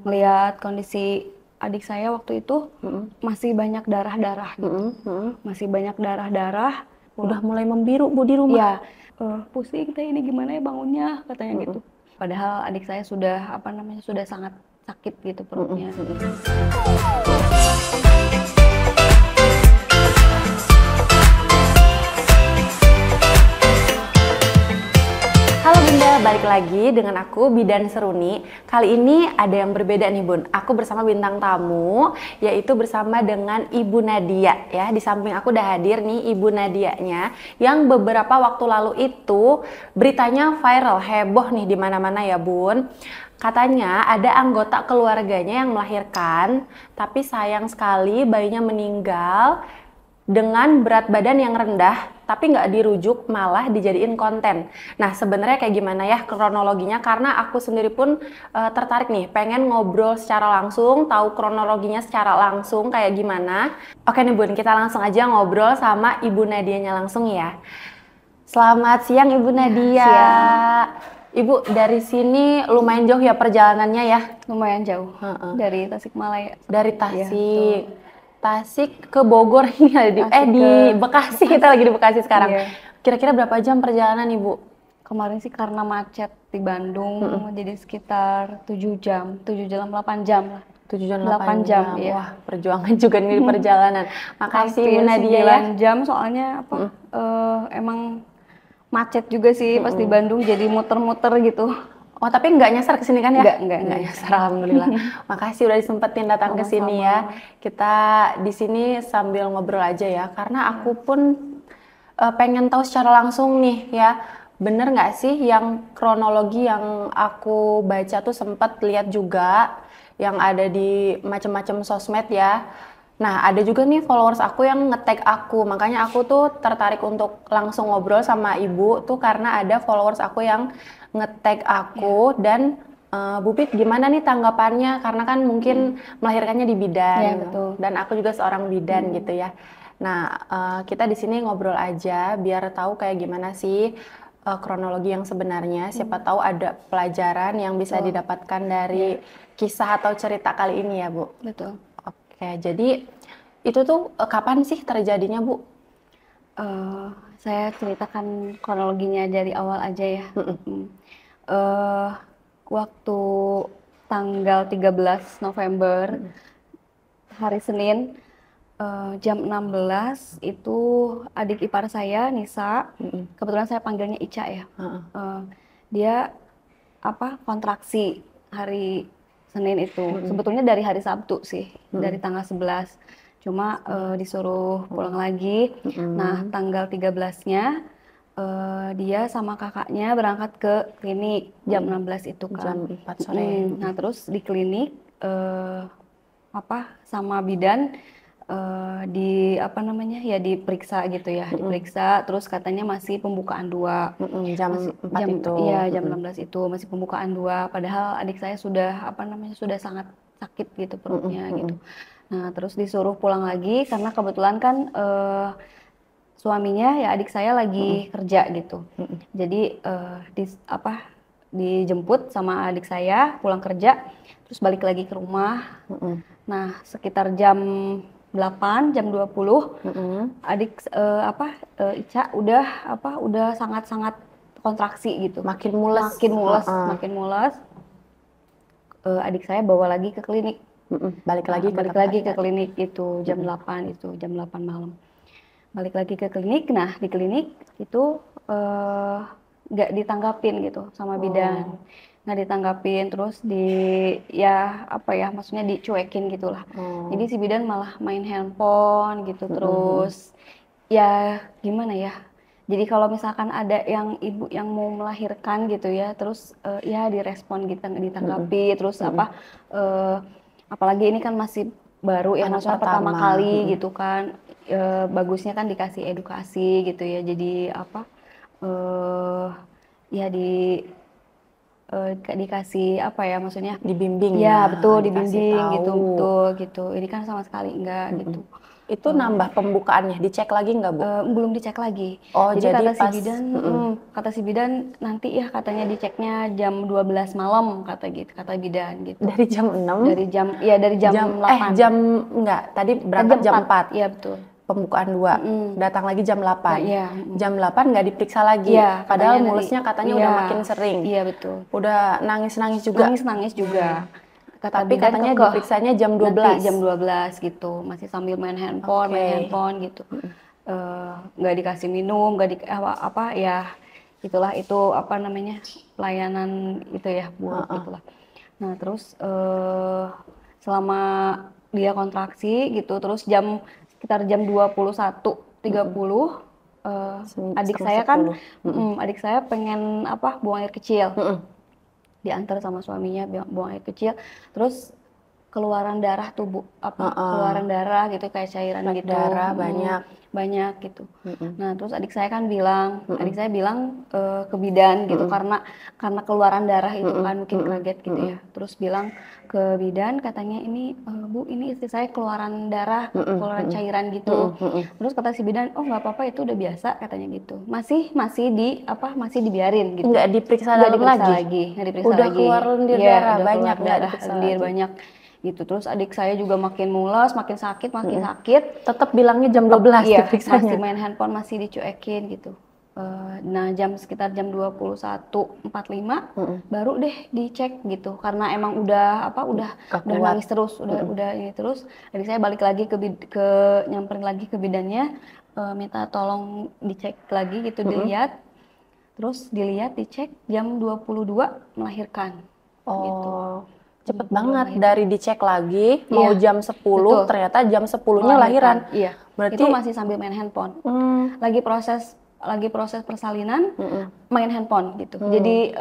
ngelihat kondisi adik saya waktu itu masih banyak darah-darah gitu. Masih banyak darah-darah. Udah mulai membiru Bu di rumah. Ya, pusing teh ini gimana ya bangunnya katanya gitu. Padahal adik saya sudah sudah sangat sakit gitu perutnya. Halo Bunda, balik lagi dengan aku Bidan Seruni. Kali ini ada yang berbeda nih Bun. Aku bersama bintang tamu, yaitu bersama dengan Ibu Nadia ya. Di samping aku udah hadir nih Ibu Nadianya, yang beberapa waktu lalu itu beritanya viral, heboh nih di mana-mana ya Bun. Katanya ada anggota keluarganya yang melahirkan, tapi sayang sekali bayinya meninggal dengan berat badan yang rendah, tapi nggak dirujuk, malah dijadiin konten. Nah, sebenarnya kayak gimana ya kronologinya? Karena aku sendiri pun tertarik nih, pengen ngobrol secara langsung, tahu kronologinya secara langsung kayak gimana. Oke nih Bun, kita langsung aja ngobrol sama Ibu Nadianya langsung ya. Selamat siang Ibu Nadia. siang. Ibu, dari sini lumayan jauh ya perjalanannya ya? Lumayan jauh dari Tasikmalaya. Dari Ya, Tasik. Tasik ke Bogor ini di Bekasi, kita lagi di Bekasi sekarang. Iya. Kira-kira berapa jam perjalanan Ibu? Kemarin sih karena macet di Bandung, jadi sekitar 7 jam, 8 jam lah. 7 jam 8 8 jam, jam. iya. Wah, perjuangan juga nih di perjalanan. Makasih Hampir Ibu Nadia ya. 9 jam soalnya emang macet juga sih pas di Bandung, jadi muter-muter gitu. Oh, tapi nggak nyasar ke sini kan ya? Nggak nyasar, alhamdulillah. Makasih udah disempetin datang ke sini ya. Kita di sini sambil ngobrol aja ya, karena aku pun pengen tahu secara langsung nih ya. Bener nggak sih yang kronologi yang aku baca tuh sempat lihat juga yang ada di macam-macam sosmed ya. Nah, ada juga nih followers aku yang nge-tag aku, makanya aku tuh tertarik untuk langsung ngobrol sama ibu tuh karena ada followers aku yang nge-tag aku dan Bu Pit gimana nih tanggapannya, karena kan mungkin melahirkannya di bidan. Ya, betul. Dan aku juga seorang bidan gitu ya. Nah, kita di sini ngobrol aja biar tahu kayak gimana sih kronologi yang sebenarnya. Siapa tahu ada pelajaran yang bisa didapatkan dari kisah atau cerita kali ini ya Bu. Betul. Oke, jadi itu tuh kapan sih terjadinya Bu? Saya ceritakan kronologinya dari awal aja ya. Waktu tanggal 13 November, hari Senin, jam 16 itu adik ipar saya, Nisa, kebetulan saya panggilnya Ica ya. Dia kontraksi hari Senin itu. Sebetulnya dari hari Sabtu sih, dari tanggal 11. Cuma disuruh pulang lagi. Nah, tanggal 13-nya dia sama kakaknya berangkat ke klinik jam 16 itu kan. Jam 4 sore. Nah, terus di klinik sama bidan diperiksa gitu ya, diperiksa terus katanya masih pembukaan 2. Jam 4 itu. Iya, jam 16 itu masih pembukaan 2, padahal adik saya sudah sudah sangat sakit gitu perutnya gitu. Nah, terus disuruh pulang lagi karena kebetulan kan suaminya ya adik saya lagi kerja gitu. Jadi dijemput sama adik saya pulang kerja terus balik lagi ke rumah. Nah, sekitar jam 8, jam 20 adik Ica udah sangat-sangat kontraksi gitu. Makin mules. Makin mules. Adik saya bawa lagi ke klinik. Balik lagi ke klinik itu jam 8 malam. Balik lagi ke klinik. Nah, di klinik itu nggak ditanggapin gitu sama bidan. Nggak ditanggapin, terus maksudnya dicuekin gitulah. Jadi si bidan malah main handphone gitu. Terus ya gimana ya, jadi kalau misalkan ada yang ibu yang mau melahirkan gitu ya, terus ya direspon gitu, ditanggapi. Terus apalagi ini kan masih baru ya, maksudnya pertama kali gitu kan. Bagusnya kan dikasih edukasi gitu ya, jadi dikasih maksudnya dibimbing ya, betul, dikasih dibimbing tahu. gitu, betul gitu. Ini kan sama sekali enggak gitu. Itu nambah pembukaannya, dicek lagi nggak, Bu? Belum dicek lagi. Oh, Jadi jadi kata si bidan nanti ya katanya diceknya jam 12 malam kata bidan gitu. dari jam 6? Dari jam 8. Enggak, tadi berangkat jam 4. Iya betul. Pembukaan 2, datang lagi jam 8. Nah, iya. Jam 8 nggak diperiksa lagi, Iya, padahal katanya mulusnya katanya iya, udah makin sering. Iya betul. Udah nangis-nangis juga. Nangis juga. Kata Tapi bidan katanya kekeh. diperiksanya jam 12. Nanti jam 12 gitu, masih sambil main handphone gitu. Nggak dikasih minum, nggak di apa ya, itulah itu apa namanya, pelayanan itu ya buruk gitulah. Nah terus selama dia kontraksi gitu, terus sekitar jam 21.30 adik saya kan, adik saya pengen apa, buang air kecil. Diantar sama suaminya buang air kecil, terus keluaran darah tubuh keluaran darah gitu, kayak cairan gitu, darah banyak gitu. Nah terus adik saya bilang ke bidan gitu, karena keluaran darah itu kan mungkin kaget gitu ya. Terus bilang ke bidan, katanya ini Bu, ini istri saya keluaran darah, keluaran cairan gitu. Terus kata si bidan, oh nggak apa-apa, itu udah biasa katanya gitu. Masih dibiarin gitu. Nggak diperiksa dalam lagi. Nggak diperiksa udah lagi. keluar lendir darah banyak, nggak darah diperiksa lendir lagi. banyak gitu. Terus adik saya juga makin mules, makin sakit. Tetap bilangnya jam 12 iya, diperiksanya. masih main handphone, masih dicuekin gitu. Nah sekitar jam 21.45 baru deh dicek gitu, karena emang udah nangis terus, udah ini terus. Adik saya balik lagi nyamperin lagi ke bidannya, minta tolong dicek lagi gitu, dilihat. Terus dicek jam 22 melahirkan. Gitu. Cepet banget, dari dicek lagi mau jam 10, betul. ternyata jam 10-nya lahiran. Iya. Berarti itu masih sambil main handphone. Lagi proses persalinan, main handphone gitu. Jadi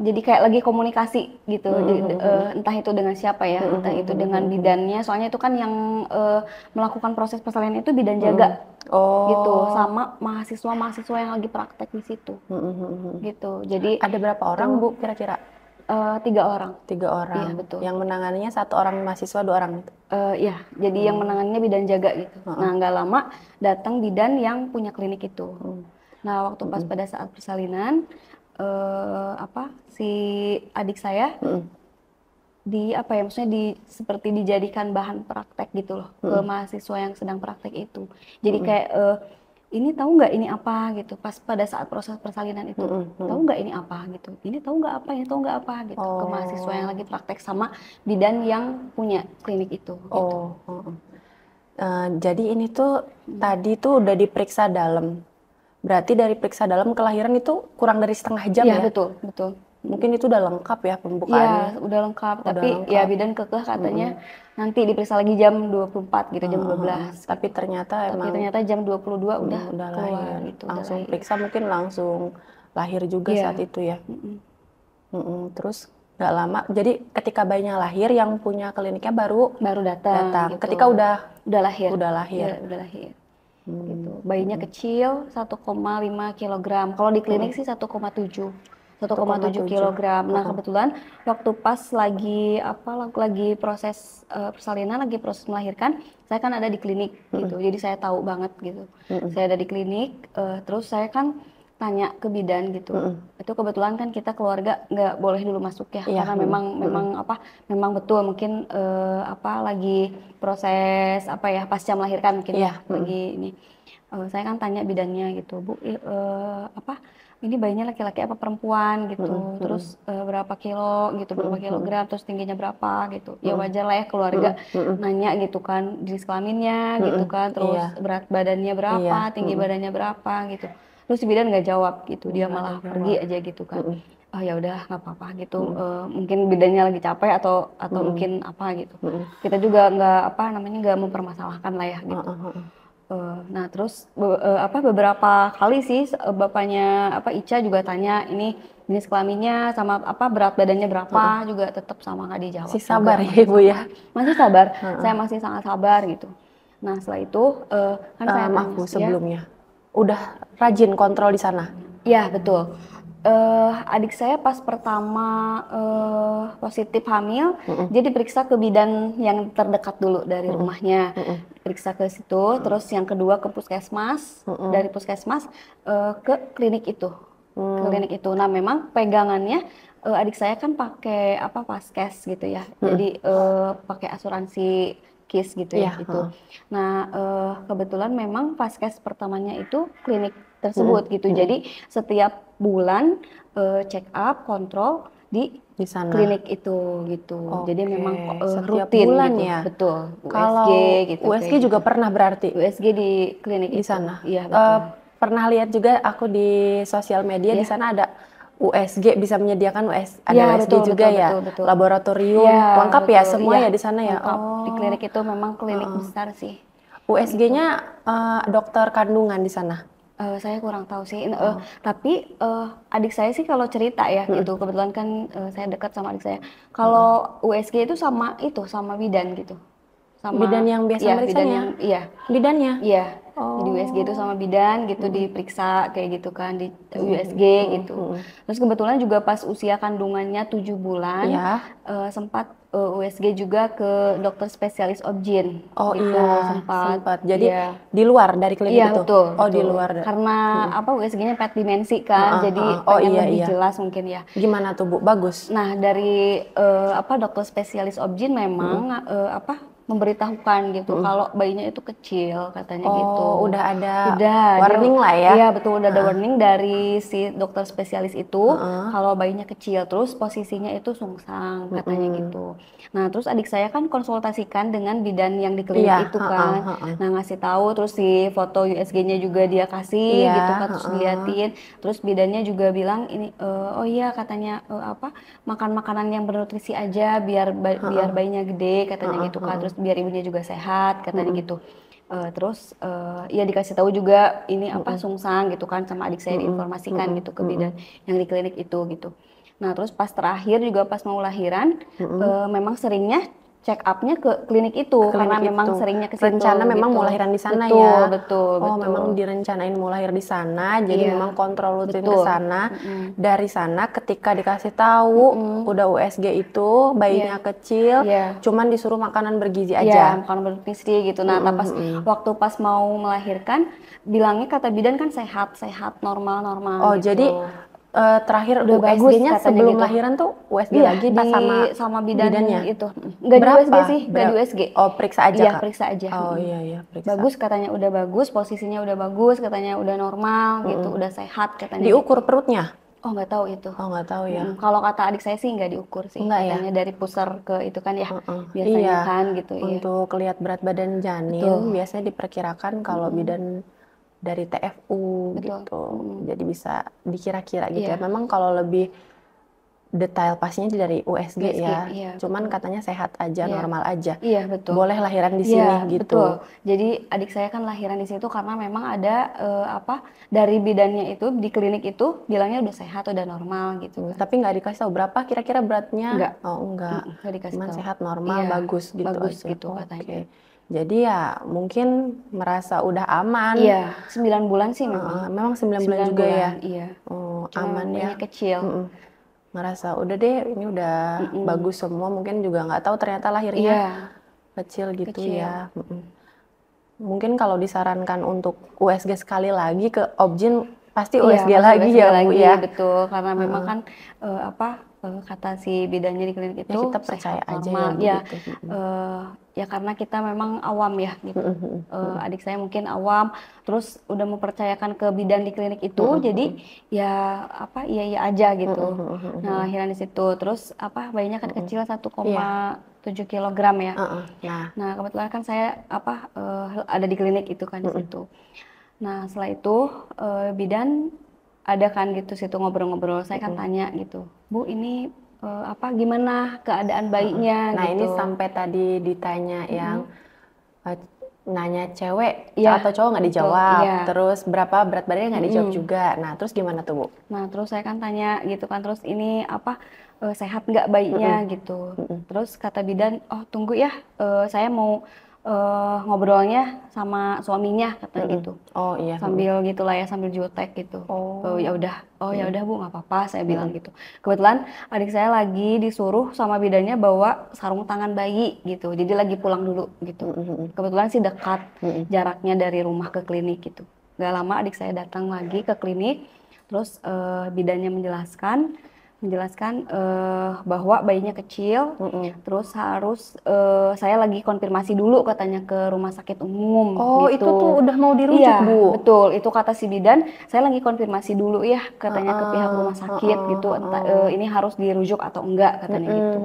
jadi kayak lagi komunikasi gitu. Entah itu dengan siapa ya, entah itu dengan bidannya. Soalnya itu kan yang melakukan proses persalinan itu bidan jaga. Gitu, sama mahasiswa yang lagi praktek di situ. Gitu. Jadi ada berapa orang, Bu, kira-kira? 3 orang. 3 orang. Iya, betul. Yang menanganinya 1 orang mahasiswa, 2 orang gitu. Iya, jadi yang menanganinya bidan jaga gitu. Nah, nggak lama datang bidan yang punya klinik itu. Nah, waktu pas pada saat persalinan, si adik saya seperti dijadikan bahan praktek gitu loh, ke mahasiswa yang sedang praktek itu. Jadi kayak ini tahu nggak ini apa gitu, pas pada saat proses persalinan itu, tahu nggak ini apa gitu, ini tahu nggak apa, ini tahu nggak apa gitu, ke mahasiswa yang lagi praktek sama bidan yang punya klinik itu. Gitu. Jadi ini tuh tadi tuh udah diperiksa dalam, berarti dari periksa dalam kelahiran itu kurang dari setengah jam ya? Iya betul. Mungkin itu udah lengkap ya pembukaannya? Iya, udah lengkap. Tapi ya bidan kekeh katanya nanti diperiksa lagi jam 24 gitu, jam 12. Tapi ternyata jam 22 udah keluar lahir. gitu. Langsung periksa, mungkin langsung lahir juga saat itu ya. Terus nggak lama, jadi ketika bayinya lahir yang punya kliniknya baru datang. Gitu. Ketika udah lahir. Iya, udah lahir. Gitu. Bayinya kecil, 1,5 kg. Kalau di klinik sih 1,7 kg. Nah, kebetulan waktu pas lagi proses persalinan, lagi proses melahirkan, saya kan ada di klinik gitu. Jadi saya tahu banget gitu. Saya ada di klinik, terus saya kan tanya ke bidan gitu. Itu kebetulan kan kita keluarga nggak boleh dulu masuk ya, karena memang betul mungkin lagi proses pasca melahirkan mungkin lagi ini. Saya kan tanya bidannya gitu, Bu, ini bayinya laki-laki apa perempuan gitu, terus berapa kilo gitu, berapa kilogram, terus tingginya berapa gitu. Ya wajar lah ya keluarga nanya gitu kan, jenis kelaminnya gitu kan, terus berat badannya berapa, tinggi badannya berapa gitu. Terus si bidan nggak jawab gitu, dia malah pergi aja gitu kan. Oh ya udah nggak apa-apa gitu, mungkin bidannya lagi capek atau mungkin apa gitu. Kita juga nggak mempermasalahkan lah ya gitu. Nah terus beberapa kali sih bapaknya Ica juga tanya ini jenis kelaminnya sama berat badannya berapa, juga tetap sama nggak dijawab. Masih sabar ya Ibu ya? Masih sabar, saya masih sangat sabar gitu. Nah setelah itu kan saya maaf Bu, sebelumnya udah rajin kontrol di sana? Iya betul. Adik saya pas pertama positif hamil, dia diperiksa ke bidan yang terdekat dulu dari rumahnya, diperiksa ke situ, terus yang kedua ke puskesmas, dari puskesmas ke klinik itu, klinik itu. Nah memang pegangannya adik saya kan pakai apa Paskes gitu ya, jadi pakai asuransi KIS gitu ya Iya, gitu. Nah kebetulan memang Paskes pertamanya itu klinik tersebut gitu. Jadi setiap bulan check up, kontrol di di sana. klinik itu gitu. Jadi memang Oke, setiap rutin bulan gitu. ya. Betul. USG Kalau gitu USG kayak juga gitu. pernah berarti USG di klinik di itu. sana. Iya betul. Pernah lihat juga aku di sosial media di Iya. sana ada USG, bisa menyediakan ada Iya USG betul juga betul ya. betul betul. Iya Laboratorium lengkap ya betul. semua Iya ya di sana ya. lengkap. Di Oh, klinik itu memang klinik besar sih. Gitu. USG-nya dokter kandungan di sana. Saya kurang tahu sih, tapi adik saya sih kalau cerita ya gitu, kebetulan kan saya dekat sama adik saya. Kalau USG itu sama bidan gitu, Bidan sama yang biasa ya bidan meriksanya. yang iya Bidannya. iya. Jadi USG itu Oh. sama bidan gitu diperiksa kayak gitu kan di USG gitu. Terus kebetulan juga pas usia kandungannya 7 bulan Iya. sempat USG juga ke dokter spesialis objin Oh gitu iya, sempat. sempat. Jadi Iya. di luar dari klinik Iya itu? betul Oh di betul. luar. Karena apa USG-nya PET dimensi kan, Heeh, jadi heeh. Oh pengen iya lebih iya. jelas mungkin ya. Gimana tuh Bu? Bagus? Nah dari apa dokter spesialis objin memang apa memberitahukan gitu kalau bayinya itu kecil katanya Oh gitu. udah ada Udah dia warning lah ya? iya betul udah ada warning dari si dokter spesialis itu kalau bayinya kecil terus posisinya itu sungsang katanya gitu. Nah terus adik saya kan konsultasikan dengan bidan yang di klinik Iya, itu heeh, kan. heeh. Nah ngasih tahu terus si foto USG-nya juga dia kasih Iya, gitu kan terus heeh. diliatin. Terus bidannya juga bilang ini oh iya katanya apa makan makanan yang bernutrisi aja biar bayinya gede katanya gitu kan. Terus biar ibunya juga sehat katanya gitu. Terus ya dikasih tahu juga ini apa sungsang gitu kan sama adik saya diinformasikan gitu ke bidan yang di klinik itu gitu. Nah terus pas terakhir juga pas mau lahiran memang seringnya check up-nya ke klinik itu karena Klinik memang itu. seringnya ke situ Rencana memang gitu. mau lahiran di sana Betul, ya? betul, Oh betul. memang direncanain mau lahir di sana, jadi Iya, memang kontrol rutin ke betul. sana. Dari sana ketika dikasih tahu udah USG itu bayinya Iya. kecil, Iya. cuman disuruh makanan bergizi Iya, aja. makanan bernutrisi gitu. Nah, waktu pas mau melahirkan, bilangnya kata bidan kan sehat, sehat, normal, normal Oh jadi gitu. terakhir Udah bagus USG-nya katanya sebelum gitu. lahiran tuh USG Iya, lagi pas sama bidan bidannya? itu. Nggak di USG Berapa? sih, nggak di USG. Oh periksa aja Iya, Kak? periksa aja. Oh iya iya periksa. Bagus katanya udah bagus, posisinya udah bagus, katanya udah normal gitu, udah sehat katanya Diukur gitu. perutnya? Oh, nggak tahu itu. Oh nggak tahu ya. Kalau kata adik saya sih nggak diukur sih, Enggak ya? katanya dari pusar ke itu kan ya, Iya, biasanya kan gitu, iya. untuk lihat berat badan janin Betul. biasanya diperkirakan kalau bidan dari TFU Betul. gitu. Jadi bisa dikira-kira gitu ya. Iya. Memang kalau lebih detail pastinya dari USG USG, ya. iya, Cuman betul. katanya sehat aja, Iya. normal aja. Iya, betul. Boleh lahiran di Iya, sini betul. gitu. Jadi adik saya kan lahiran di situ karena memang ada apa dari bidannya itu di klinik itu bilangnya udah sehat, udah normal gitu kan. Tapi nggak dikasih tahu berapa kira-kira beratnya? Enggak. Oh enggak. Nggak dikasih Cuman tahu. sehat, normal, Iya, bagus gitu bagus aja. gitu Oke. katanya. Jadi ya mungkin merasa udah aman. Iya, 9 bulan sih memang. Memang 9 bulan 9 juga ya. bulan, iya. Oh, Cuma aman memang ya. bayinya kecil. Ngerasa udah deh ini udah bagus semua, mungkin juga nggak tahu ternyata lahirnya Iya, kecil gitu kecil. ya. Mungkin kalau disarankan untuk USG sekali lagi ke Objin pasti Iya, USG masih lagi USG ya Bu lagi, ya. betul. Karena memang kan kata si bidannya di klinik Ya itu kita percaya sehat, aja ya normal. Bu Ya, gitu. ya karena kita memang awam ya gitu. Adik saya mungkin awam, terus udah mempercayakan ke bidan di klinik itu, jadi ya apa iya aja gitu. Nah lahiran di situ, terus apa bayinya kan kecil 1,7 kilogram ya. Nah, Nah kebetulan kan saya apa ada di klinik itu kan di situ. Nah setelah itu bidan ada kan gitu situ ngobrol-ngobrol. Saya kan tanya gitu, Bu ini apa gimana keadaan bayinya nah ini gitu. sampai tadi ditanya yang nanya cewek Iya, atau cowok nggak betul, dijawab, iya. terus berapa berat badannya nggak dijawab juga. Nah terus gimana tuh Bu? Nah terus saya kan tanya gitu kan, terus ini apa sehat nggak bayinya gitu. Terus kata bidan, oh tunggu ya, saya mau ngobrolnya sama suaminya katanya gitu. Oh iya. Sambil gitulah ya, sambil jutek gitu. Oh. Ya udah, ya udah Bu, nggak apa-apa, saya bilang gitu. Kebetulan adik saya lagi disuruh sama bidannya bawa sarung tangan bayi gitu. Jadi lagi pulang dulu gitu. Kebetulan sih dekat jaraknya dari rumah ke klinik gitu. Gak lama adik saya datang lagi ke klinik, terus bidannya menjelaskan bahwa bayinya kecil, terus harus saya lagi konfirmasi dulu katanya ke rumah sakit umum Oh, gitu. itu tuh udah mau dirujuk, Iya, Bu? betul. Itu kata si bidan, saya lagi konfirmasi dulu ya katanya ke pihak rumah sakit gitu. Entah ini harus dirujuk atau enggak katanya gitu.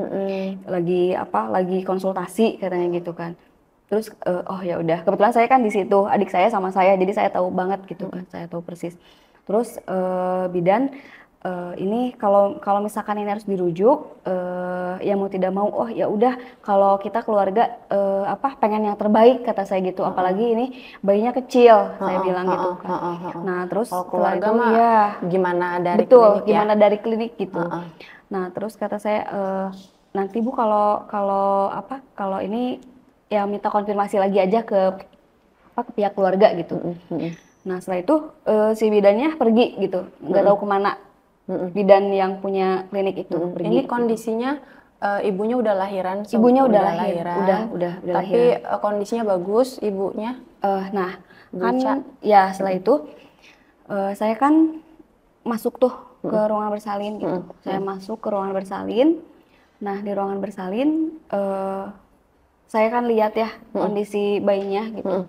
Lagi konsultasi katanya gitu kan. Terus oh ya udah, kebetulan saya kan di situ, adik saya sama saya, jadi saya tahu banget gitu kan, saya tahu persis. Terus bidan ini kalau misalkan ini harus dirujuk, ya mau tidak mau, oh ya udah kalau kita keluarga pengen yang terbaik kata saya gitu, apalagi ini bayinya kecil, saya bilang gitu kan. Nah terus Kalau setelah keluarga itu mah ya gimana dari betul, klinik ya? gimana dari klinik gitu. Nah terus kata saya nanti Bu kalau ini ya minta konfirmasi lagi aja ke pihak keluarga gitu. Nah setelah itu si bidannya pergi gitu, nggak tahu kemana. Bidan yang punya klinik itu pergi. Ini kondisinya ibunya udah lahiran, Ibunya udah lahir, udah tapi lahiran. kondisinya bagus ibunya. Nah Buca. kan ya setelah itu saya kan masuk tuh ke ruangan bersalin gitu. Saya masuk ke ruangan bersalin. Nah di ruangan bersalin saya kan lihat ya kondisi bayinya gitu.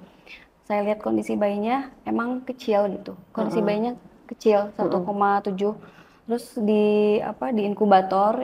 Saya lihat kondisi bayinya emang kecil gitu. Kondisi bayinya kecil 1,7. Terus di inkubator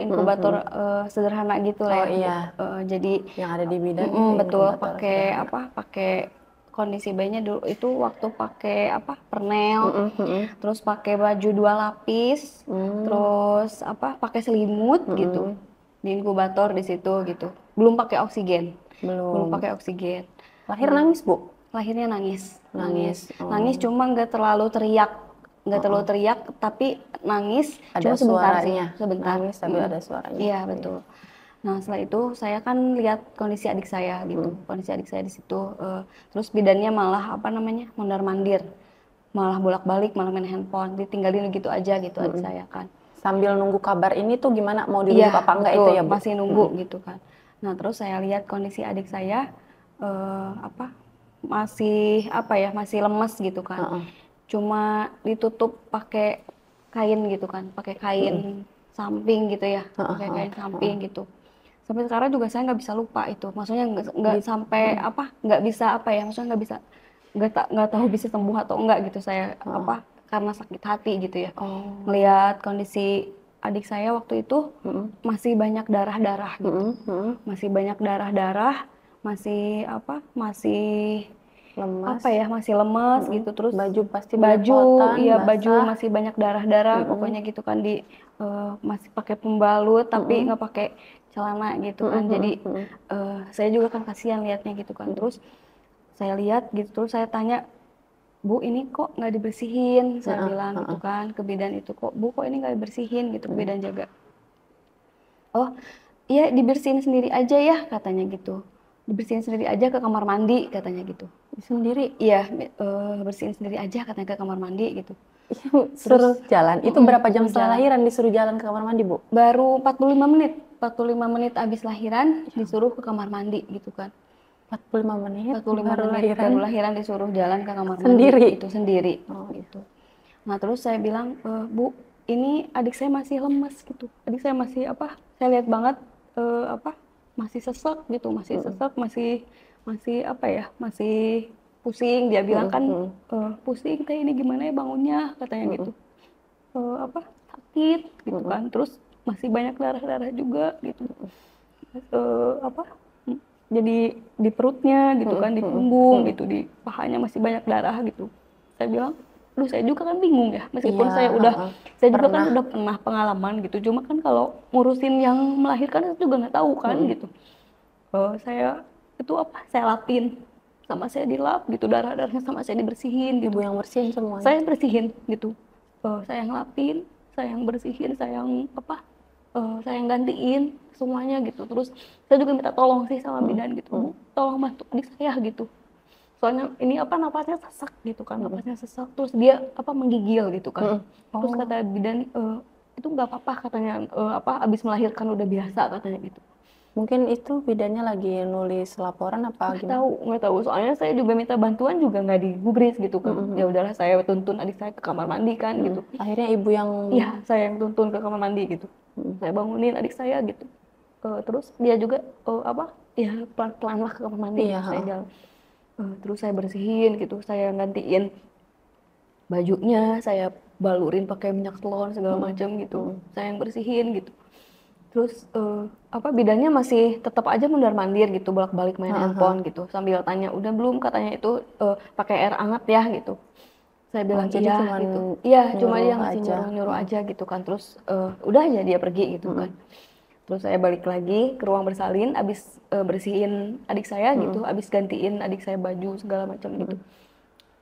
sederhana gitu lah Oh ya. iya. Jadi Yang ada di bidan itu betul inkubator pakai kondisi bayinya dulu itu waktu pakai pernel, terus pakai baju 2 lapis, terus pakai selimut gitu. Di inkubator di situ gitu. Belum pakai oksigen. Belum pakai oksigen. Lahir nangis, Bu? Lahirnya nangis. Oh. Nangis cuma nggak terlalu teriak, tapi nangis Ada cuma sebentar suaranya. sih, sebentar. Nangis tapi ada suaranya. Iya betul. Nah setelah itu saya kan lihat kondisi adik saya gitu, kondisi adik saya di situ. Terus bidannya malah mondar-mandir, malah bolak-balik, malah main handphone, ditinggalin gitu aja gitu adik saya kan. Sambil nunggu kabar ini tuh gimana, mau dirujuk apa enggak betul, itu ya, Bu? masih nunggu gitu kan. Nah terus saya lihat kondisi adik saya masih lemes gitu kan. Cuma ditutup pakai kain gitu kan, pakai kain samping gitu ya, pakai kain samping gitu. Sampai sekarang juga saya nggak bisa lupa itu. Maksudnya nggak sampai nggak bisa maksudnya nggak tahu bisa sembuh atau enggak gitu saya karena sakit hati gitu ya. Melihat kondisi adik saya waktu itu masih banyak darah-darah gitu. Masih banyak darah-darah, masih Lemas. masih lemes gitu. Terus Baju pasti belepotan, baju basah. masih banyak darah-darah pokoknya gitu kan, masih pakai pembalut tapi nggak pakai celana gitu kan. Jadi saya juga kan kasihan liatnya gitu kan. Terus saya lihat gitu, terus saya tanya, Bu ini kok nggak dibersihin, saya bilang gitu kan ke bidan itu, Bu kok ini nggak dibersihin gitu, ke bidan jaga. Oh iya dibersihin sendiri aja ya katanya gitu, dibersihin sendiri aja ke kamar mandi katanya gitu. Sendiri? Iya bersihin sendiri aja katanya ke kamar mandi gitu. Suruh jalan, itu berapa jam setelah lahiran disuruh jalan ke kamar mandi, Bu? Baru 45 menit abis lahiran disuruh ke kamar mandi gitu kan. 45 menit baru lahiran disuruh jalan ke kamar sendiri. mandi itu sendiri. Gitu. Nah terus saya bilang, Bu ini adik saya masih lemes gitu, adik saya masih saya lihat banget masih sesek gitu, masih masih pusing. Dia bilang kan pusing teh, ini gimana ya bangunnya katanya gitu, sakit gitu kan. Terus masih banyak darah-darah juga gitu. Jadi di perutnya gitu kan, di punggung gitu, di pahanya masih banyak darah gitu. Saya bilang, saya juga kan bingung ya, meskipun saya juga kan udah pernah pengalaman gitu, cuma kan kalau ngurusin yang melahirkan saya juga nggak tahu kan gitu. Saya itu saya lapin, sama saya dilap gitu, darah-darahnya sama saya dibersihin gitu. Ibu yang bersihin semuanya? Saya bersihin gitu, saya yang lapin, saya yang bersihin, saya yang gantiin. semuanya gitu. Terus saya juga minta tolong sih sama bidan gitu, Bu, tolong bantu adik saya gitu. Soalnya ini napasnya sesak gitu kan, napasnya sesak, terus dia menggigil gitu kan. Terus kata bidan, itu nggak apa-apa katanya, abis melahirkan udah biasa katanya gitu. Mungkin itu bidannya lagi nulis laporan apa gimana? Nggak tahu. Soalnya saya juga minta bantuan juga nggak digubris gitu kan. Ya udahlah saya tuntun adik saya ke kamar mandi kan gitu. Akhirnya ibu yang Iya, saya yang tuntun ke kamar mandi gitu. Saya bangunin adik saya gitu. Terus dia juga ya pelan-pelan lah ke kamar mandi. Iya, Saya jalan. Terus saya bersihin gitu. Saya gantiin bajunya, saya balurin pakai minyak telon segala macam gitu. Saya yang bersihin gitu. Terus bidannya masih tetap aja mondar-mandir gitu, bolak-balik main handphone gitu, sambil tanya udah belum, katanya itu pakai air hangat ya gitu. Saya bilang jadi iya cuman gitu. Iya, cuma dia nyuruh ngasih aja. nyuruh-nyuruh aja gitu kan. Terus udah aja dia pergi gitu kan. Terus saya balik lagi ke ruang bersalin, abis bersihin adik saya gitu, abis gantiin adik saya baju segala macam gitu.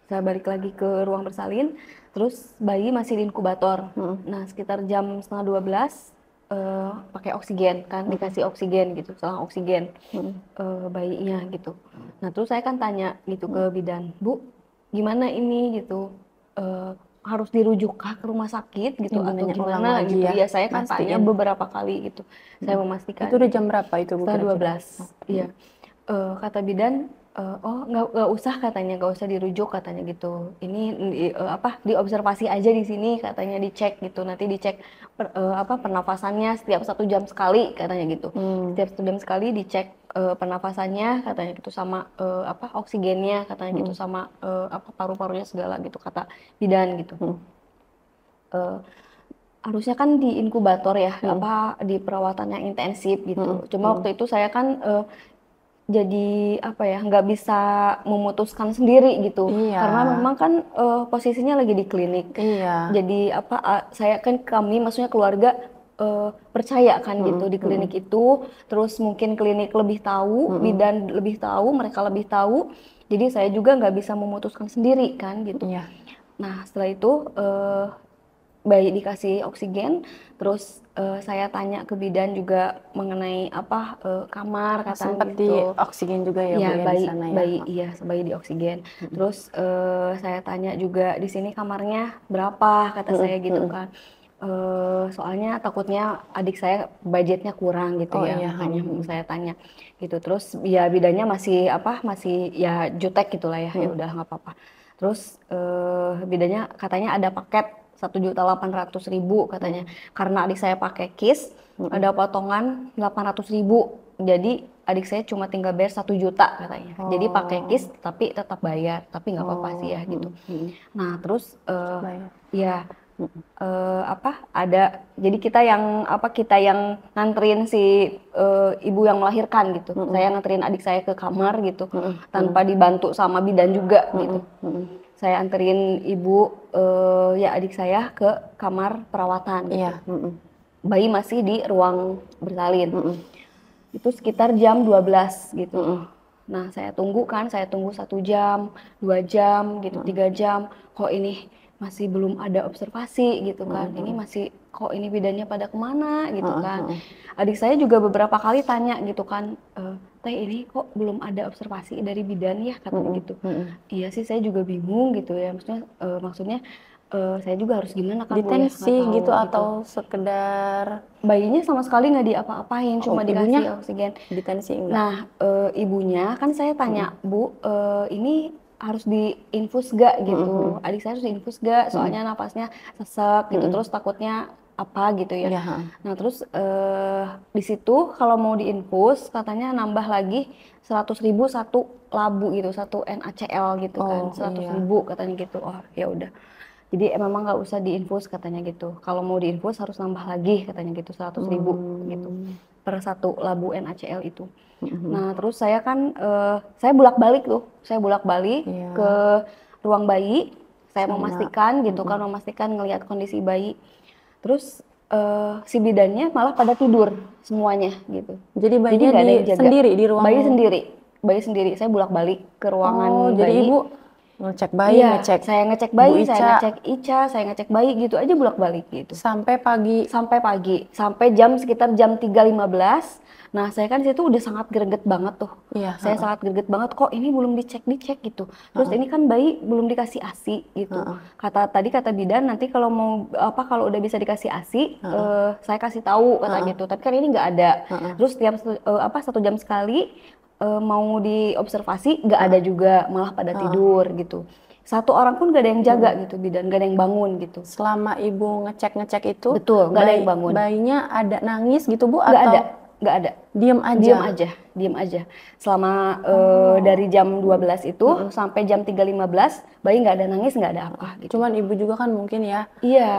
Saya balik lagi ke ruang bersalin, terus bayi masih di inkubator. Nah, sekitar jam setengah 12 pakai oksigen kan, dikasih oksigen gitu, selang oksigen bayinya gitu. Nah, terus saya kan tanya gitu ke bidan, Bu, gimana ini gitu, harus dirujukkah ke rumah sakit gitu Ibu atau nanya ulang gimana lagi gitu? ya, Iya, saya kan tanya mastiin. beberapa kali gitu, saya memastikan. Itu udah gitu. jam berapa itu Bu Setengah kira-kira? 12, iya. Kata bidan, oh nggak usah katanya, nggak usah dirujuk katanya gitu. Ini diobservasi aja di sini katanya, dicek gitu. Nanti dicek pernafasannya setiap 1 jam sekali katanya gitu. Setiap 1 jam sekali dicek pernafasannya katanya gitu, sama oksigennya katanya gitu, sama paru-parunya segala gitu kata bidan gitu. Harusnya kan di inkubator ya, di perawatan yang intensif gitu. Cuma waktu itu saya kan jadi nggak bisa memutuskan sendiri gitu, Iya. karena memang kan posisinya lagi di klinik. Iya. Jadi kami maksudnya keluarga percaya kan gitu di klinik itu, terus mungkin klinik lebih tahu, bidan lebih tahu, mereka lebih tahu, jadi saya juga nggak bisa memutuskan sendiri kan gitu. Iya. Nah, setelah itu bayi dikasih oksigen, terus saya tanya ke bidan juga mengenai kamar kata Sempet di gitu. oksigen juga ya Bu Iya, ya di sana ya. bayi di oksigen. Terus saya tanya juga di sini kamarnya berapa kata saya gitu kan. Soalnya takutnya adik saya budgetnya kurang gitu Oh ya, iya. makanya saya tanya gitu. Terus ya bidannya masih ya jutek gitulah ya, ya udah nggak apa-apa. Terus bidannya katanya ada paket 1.800.000 katanya, karena adik saya pakai KIS ada potongan 800.000, jadi adik saya cuma tinggal bayar 1 juta katanya. Jadi pakai KIS tapi tetap bayar, tapi nggak apa-apa sih ya gitu. Nah terus Bayar. ya jadi kita yang nganterin si ibu yang melahirkan gitu. Saya nganterin adik saya ke kamar gitu, tanpa dibantu sama bidan juga gitu. Saya anterin ibu adik saya ke kamar perawatan gitu. Iya. Bayi masih di ruang bersalin. Itu sekitar jam 12 gitu. Nah, saya tunggu 1 jam, 2 jam gitu, 3 jam. Kok ini masih belum ada observasi gitu kan. Ini masih, kok ini bidannya pada kemana gitu kan. Adik saya juga beberapa kali tanya gitu kan, Teh ini kok belum ada observasi dari bidan ya katanya gitu. Iya sih, saya juga bingung gitu ya. Maksudnya saya juga harus gimana kan Bu ya, nggak Ditensi tahu gitu atau sekedar bayinya sama sekali nggak diapa-apain, cuma ibunya dikasih oksigen. ditensi enggak? Nah, ibunya kan saya tanya, Bu, ini harus diinfus gak gitu? Adik saya harus diinfus gak? Soalnya napasnya sesek gitu, terus takutnya apa gitu ya. Iya. Nah, terus di situ kalau mau diinfus katanya nambah lagi 100.000 satu labu gitu, satu NaCl gitu kan, 100.000 katanya gitu. Oh ya udah. Jadi memang nggak usah diinfus katanya gitu. Kalau mau diinfus harus nambah lagi katanya gitu, 100.000 gitu per satu labu NaCl itu. Nah terus saya kan saya bolak-balik Iya. ke ruang bayi. Saya memastikan gitu kan, memastikan ngelihat kondisi bayi. Terus si bidannya malah pada tidur semuanya gitu. Jadi bayinya nggak ada yang jaga. sendiri di ruang Bayi sendiri. Saya bolak-balik ke ruangan jadi bayi. ibu Ngecek bayi, Iya, ngecek saya ngecek Bu bayi, saya Ica ngecek Ica, saya ngecek bayi gitu aja bolak-balik gitu. sampai pagi. Sampai pagi, sampai sekitar jam 3.15. Nah, saya kan situ udah sangat greget banget tuh. Iya, Saya heeh, sangat greget banget kok ini belum dicek gitu. Terus heeh, ini kan bayi belum dikasih ASI gitu. heeh, Kata bidan nanti kalau mau apa kalau udah bisa dikasih ASI, heeh, saya kasih tahu kata heeh, gitu. Tapi kan ini nggak ada. heeh, Terus tiap 1 jam sekali mau diobservasi nggak ada heeh, juga, malah pada heeh. tidur gitu. Satu orang pun gak ada yang jaga Mm-mm. gitu bidan, gak ada yang bangun gitu. Selama ibu ngecek-ngecek itu, Betul, nggak ada yang bangun. bayinya ada nangis gitu Bu Nggak ada, atau nggak ada. diem Diem aja? aja, diem aja. Selama Oh, dari jam 12 itu mm-mm. sampai jam 3.15, bayi nggak ada nangis, nggak ada apa gitu. Cuman ibu juga kan mungkin ya Iya,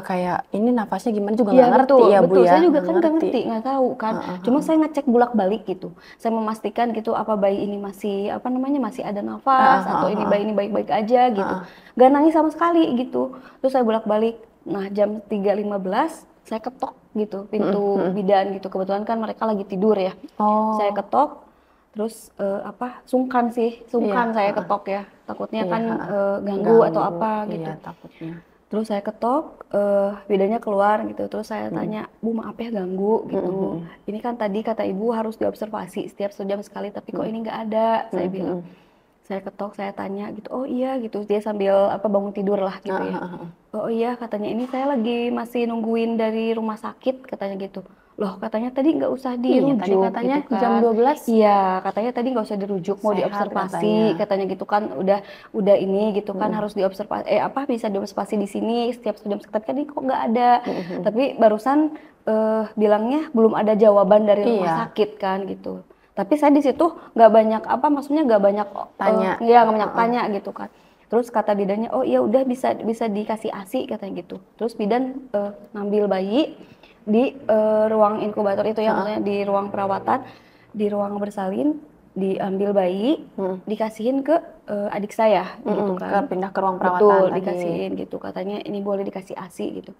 kayak ini nafasnya gimana juga iya nggak ngerti betul, ya Bu betul. ya, Saya juga nggak kan nggak ngerti. ngerti, nggak tahu kan. Heeh, Cuma heeh. saya ngecek bolak-balik gitu. Saya memastikan gitu apa bayi ini masih apa namanya masih ada nafas Heeh, atau heeh, ini heeh. bayi ini baik-baik aja gitu. Heeh. Nggak nangis sama sekali gitu. Terus saya bolak-balik. Nah jam 3.15 saya ketok gitu Mm-mm, pintu mm-mm. bidan gitu. Kebetulan kan mereka lagi tidur ya. Saya Oh, ketok, terus apa sungkan sih, iya, sungkan saya heeh, ketok ya. Takutnya iya, kan heeh. ganggu atau Ganggu, apa iya gitu. takutnya. Terus saya ketok, bidannya keluar gitu, terus saya Mm-mm, tanya, "Bu maaf ya ganggu," mm-mm, gitu. mm-mm, "Ini kan tadi kata ibu harus diobservasi setiap 1 jam sekali, tapi kok mm-mm, ini nggak ada," saya bilang. mm-mm. Saya ketok, saya tanya gitu, "Oh iya," gitu, dia sambil apa bangun tidur lah gitu Heeh, ya. heeh, heeh. "Oh iya," katanya, "ini saya lagi masih nungguin dari rumah sakit," katanya gitu. "Loh katanya tadi nggak usah Iya, tadi dirujuk," katanya gitu jam kan. 12 "Iya," katanya, "tadi nggak usah dirujuk, mau sehat katanya. diobservasi," katanya gitu kan, "udah ini gitu kan Mm-mm, harus diobservasi, apa bisa diobservasi di sini setiap 1 jam, tapi kan ini kok nggak ada." mm-mm, mm-mm. Tapi barusan bilangnya belum ada jawaban dari rumah Iya, sakit kan gitu. Tapi saya di situ nggak banyak apa, maksudnya nggak banyak tanya. ya nggak banyak Heeh. tanya gitu kan. Terus kata bidannya, "Oh iya udah bisa bisa dikasih ASI," katanya gitu. Terus bidan ngambil bayi di ruang inkubator itu ya, Heeh. maksudnya di ruang perawatan, di ruang bersalin, diambil bayi, Mm-mm, dikasihin ke adik saya mm-mm. gitu kan. Pindah ke ruang perawatan Betul, tadi. dikasihin gitu. Katanya ini boleh dikasih ASI gitu.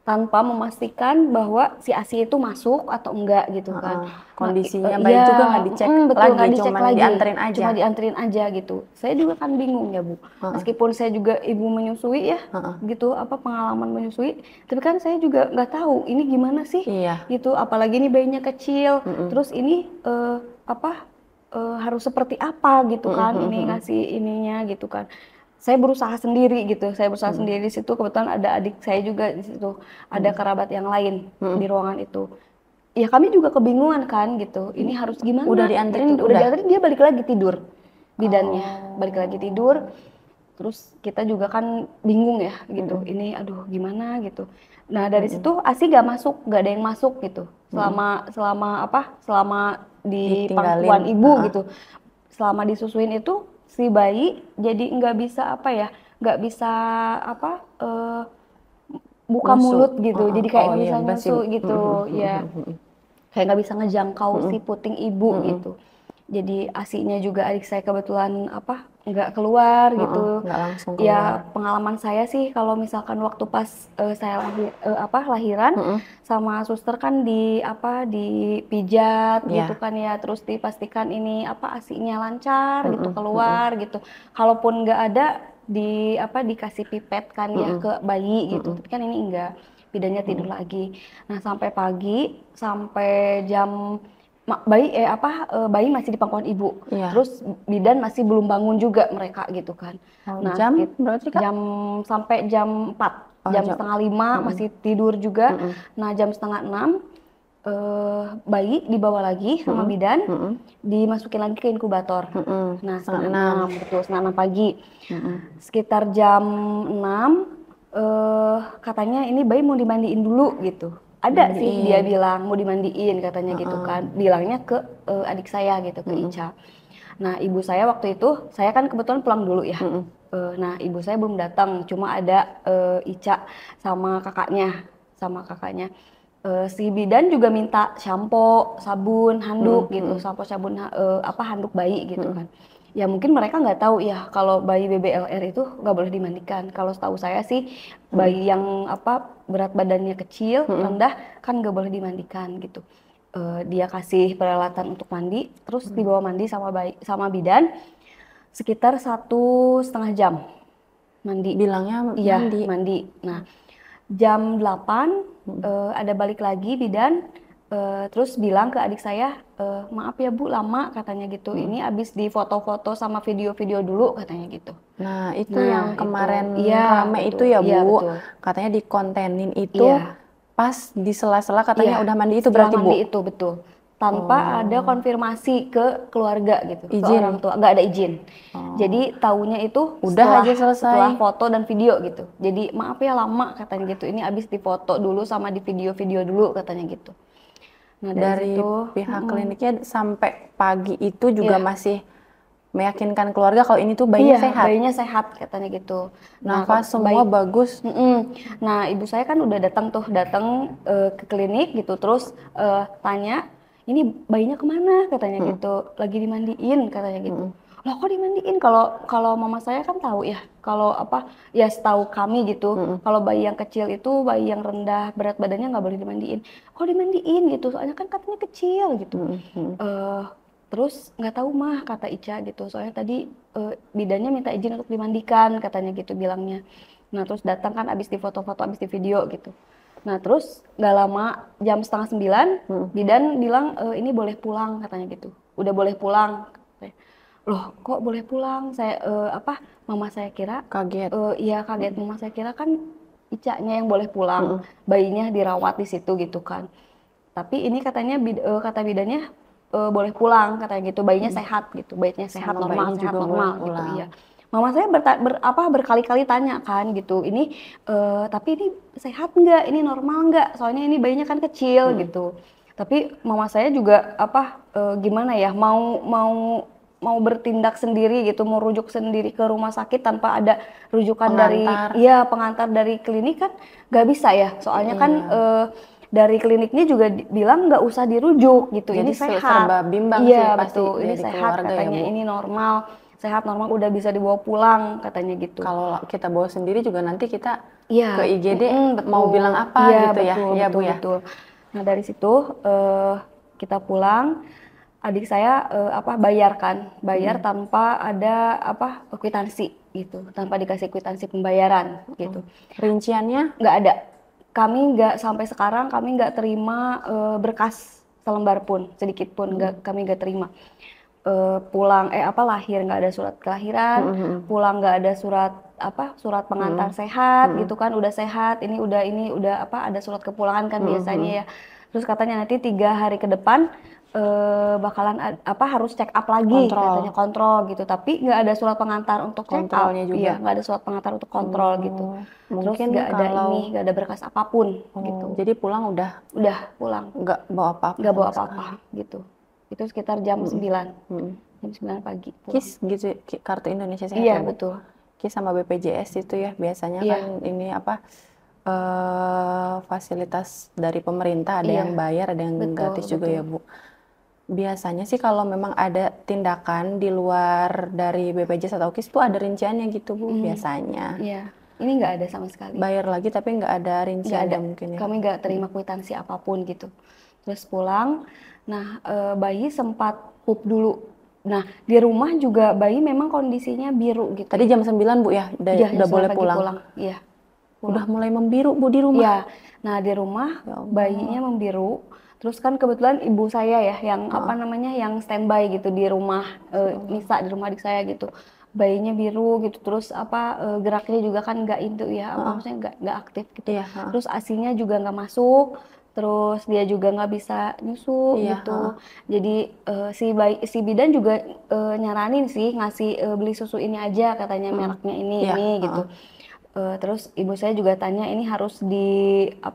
Tanpa memastikan bahwa si ASI itu masuk atau enggak gitu kan. Heeh. Kondisinya bayi juga Iya, nggak dicek betul lagi, nggak dicek cuman lagi, dianterin aja. cuma dianterin aja gitu. Saya juga kan bingung ya Bu, Heeh, meskipun saya juga ibu menyusui ya, heeh. gitu apa pengalaman menyusui, tapi kan saya juga nggak tahu ini gimana sih, Iya. gitu. Apalagi ini bayinya kecil, Mm-mm, terus ini apa harus seperti apa gitu mm-mm, kan, ini mm-mm, ngasih ininya gitu kan. Saya berusaha sendiri gitu, saya berusaha mm-mm, sendiri di situ. Kebetulan ada adik saya juga di situ, ada mm-mm, kerabat yang lain mm-mm, di ruangan itu. Ya kami juga kebingungan kan gitu, ini mm. harus Udah gimana dianterin, gitu. Udah udah. diantarin dia balik lagi tidur, bidannya balik lagi Oh. tidur. Terus kita juga kan bingung ya gitu, Mm-mm, ini aduh gimana gitu. Nah dari mm-mm, situ ASI gak masuk, gak ada yang masuk gitu. mm-mm. Selama di Ditinggalin. pangkuan ibu Heeh. gitu. Selama disusuin itu si bayi jadi nggak bisa apa ya, nggak bisa apa buka Nyusu. mulut gitu. Heeh. Jadi kayak Oh nggak iya bisa masih. nyusu gitu, ya kayak nggak bisa ngejangkau si Mm-mm, puting ibu mm-mm, gitu. Jadi ASINya juga adik saya kebetulan apa nggak keluar mm-mm. gitu. Nggak langsung keluar. Ya pengalaman saya sih kalau misalkan waktu pas saya lahiran Mm-mm. sama suster kan di apa dipijat gitu Ya. kan ya, terus dipastikan ini apa ASINya lancar gitu Mm-mm, mm-mm, keluar gitu. Kalaupun nggak ada di apa dikasih pipet kan ya mm-mm, ke bayi gitu. mm-mm, Tapi kan ini enggak, bidannya tidur mm-mm. lagi. Nah sampai pagi, sampai jam bayi masih di pangkuan ibu. Iya. Terus bidan masih belum bangun juga mereka gitu kan. Oh, Nah jam berapa tadi Kak? jam sampai jam 4, Oh jam jam. setengah 5 Mm-mm, masih tidur juga. mm-mm, Nah jam setengah 6 bayi dibawa lagi sama mm-mm, bidan, mm-mm, dimasukin lagi ke inkubator. mm-mm. Nah Setengah setengah enam. 6, betul setengah 6 pagi. Mm-mm. Sekitar jam 6 katanya ini bayi mau dimandiin dulu gitu. Ada sih dia Mandiin. bilang mau dimandiin katanya gitu Heeh. kan. Bilangnya ke adik saya gitu, ke Mm-mm, Ica. Nah ibu saya waktu itu, saya kan kebetulan pulang dulu ya. mm-mm, Nah ibu saya belum datang, cuma ada Ica sama kakaknya, sama kakaknya. Si bidan juga minta sampo, sabun, mm-mm, handuk gitu, mm-mm, sampo, sabun, apa handuk bayi gitu mm-mm, kan. Ya mungkin mereka nggak tahu ya kalau bayi BBLR itu nggak boleh dimandikan. Kalau setahu saya sih mm-mm, bayi yang apa berat badannya kecil, mm-mm, rendah kan nggak boleh dimandikan gitu. Dia kasih peralatan untuk mandi, terus mm-mm. dibawa mandi sama bidan. sekitar 1,5 jam mandi. Bilangnya Iya, mandi. mandi. Nah, jam 8 ada balik lagi bidan, terus bilang ke adik saya, maaf ya Bu lama katanya gitu, ini abis di foto-foto sama video-video dulu katanya gitu. Nah, itu Nah yang kemarin iya rame itu betul, ya iya Bu. betul, Katanya dikontenin itu iya, pas di sela-sela katanya iya udah mandi itu setelah berarti mandi Bu. itu betul, tanpa ada Oh, konfirmasi ke keluarga gitu, ke orang izin. tua, nggak ada izin. Oh, Jadi taunya itu udah setelah aja setelah selesai. foto dan video gitu. Jadi maaf ya lama katanya gitu. Ini abis difoto dulu sama di video-video dulu katanya gitu. Nah dari Dari situ, pihak kliniknya sampai pagi itu juga ya masih meyakinkan keluarga kalau ini tuh bayinya iya sehat. bayinya sehat katanya gitu. Nah Nafas semua bayi, bagus. Nah ibu saya kan udah datang ke klinik gitu. Terus tanya, ini bayinya kemana katanya gitu. Lagi dimandiin katanya gitu. Loh kok dimandiin? Kalau kalau mama saya kan tahu ya. Kalau apa ya setahu kami gitu. Kalau bayi yang kecil itu bayi yang rendah berat badannya nggak boleh dimandiin. Kok dimandiin gitu? Soalnya kan katanya kecil gitu. Eh, Terus nggak tahu mah kata Ica gitu. Soalnya tadi bidannya minta izin untuk dimandikan katanya gitu bilangnya. Nah terus datang kan abis di foto-foto abis di video gitu. Nah terus nggak lama jam setengah 9 bidan bilang ini boleh pulang katanya gitu. Udah boleh pulang. Loh kok boleh pulang? Saya apa mama saya kira Kaget. iya kaget mama saya kira kan Icanya yang boleh pulang, bayinya dirawat di situ gitu kan. Tapi ini katanya kata bidannya boleh pulang katanya gitu, bayinya sehat gitu, bayinya sehat Sama bayinya sehat juga boleh normal gitu, pulang. iya. Mama saya berkali-kali tanya kan gitu, ini tapi ini sehat nggak, ini normal nggak, soalnya ini bayinya kan kecil gitu. Tapi mama saya juga gimana ya, mau mau mau bertindak sendiri gitu, mau rujuk sendiri ke rumah sakit tanpa ada rujukan dari Pengantar. iya pengantar dari klinik kan nggak bisa ya, soalnya kan Iya. dari kliniknya juga bilang nggak usah dirujuk gitu, Jadi ini sehat. serba bimbang sih Iya pasti betul, ini dari sehat keluarga ya katanya, Bu. ini normal, sehat normal udah bisa dibawa pulang katanya gitu. Kalau kita bawa sendiri juga nanti kita Iya, ke IGD mau betul. bilang apa Iya, gitu ya, betul, ya Bu betul, ya. betul. Nah, dari situ kita pulang, adik saya bayar tanpa ada kwitansi gitu, tanpa dikasih kwitansi pembayaran gitu. Rinciannya Nggak ada. Kami nggak sampai sekarang kami nggak terima berkas selembar pun, sedikit pun kami nggak terima. Pulang lahir nggak ada surat kelahiran, pulang nggak ada surat pengantar sehat gitu kan, udah sehat, ini udah ada surat kepulangan kan biasanya ya. Terus katanya nanti 3 hari ke depan bakalan harus check up lagi katanya, kontrol, kontrol gitu, tapi nggak ada surat pengantar untuk check kontrolnya up, juga. iya nggak ada surat pengantar untuk kontrol gitu. Terus Mungkin nggak ada berkas apapun gitu, jadi pulang udah pulang nggak bawa apa-apa nggak bawa sama apa-apa sekali. gitu. Itu sekitar jam 9 Mm. jam 9 pagi pulang. KIS gitu, kartu Indonesia Sehat Iya ya Bu. betul, KIS sama BPJS itu ya biasanya iya kan ini fasilitas dari pemerintah, ada iya yang bayar, ada yang betul gratis juga betul. ya Bu. Biasanya sih kalau memang ada tindakan di luar dari BPJS atau KIS tuh ada rinciannya gitu Bu biasanya. Iya, ini nggak ada sama sekali, Bayar lagi tapi nggak ada nggak ada. rinciannya mungkin ya. Kami nggak terima kwitansi apapun gitu. Terus pulang, nah bayi sempat pup dulu. Nah di rumah juga bayi memang kondisinya biru gitu. Tadi jam 9 Bu ya, Iya, udah jam 9 boleh pagi pulang. pulang. Iya, Udah pulang. mulai membiru Bu di rumah. Iya, nah di rumah Ya Allah. bayinya membiru. Terus kan kebetulan ibu saya ya yang yang standby gitu di rumah Nisa, di rumah adik saya gitu. Bayinya biru gitu, terus geraknya juga kan nggak itu ya, maksudnya nggak aktif gitu. Iya, Terus asinya juga nggak masuk, terus dia juga nggak bisa nyusu Iya, gitu. Jadi si bidan juga nyaranin sih ngasih beli susu ini aja katanya, mereknya Iya, ini gitu. Terus ibu saya juga tanya ini harus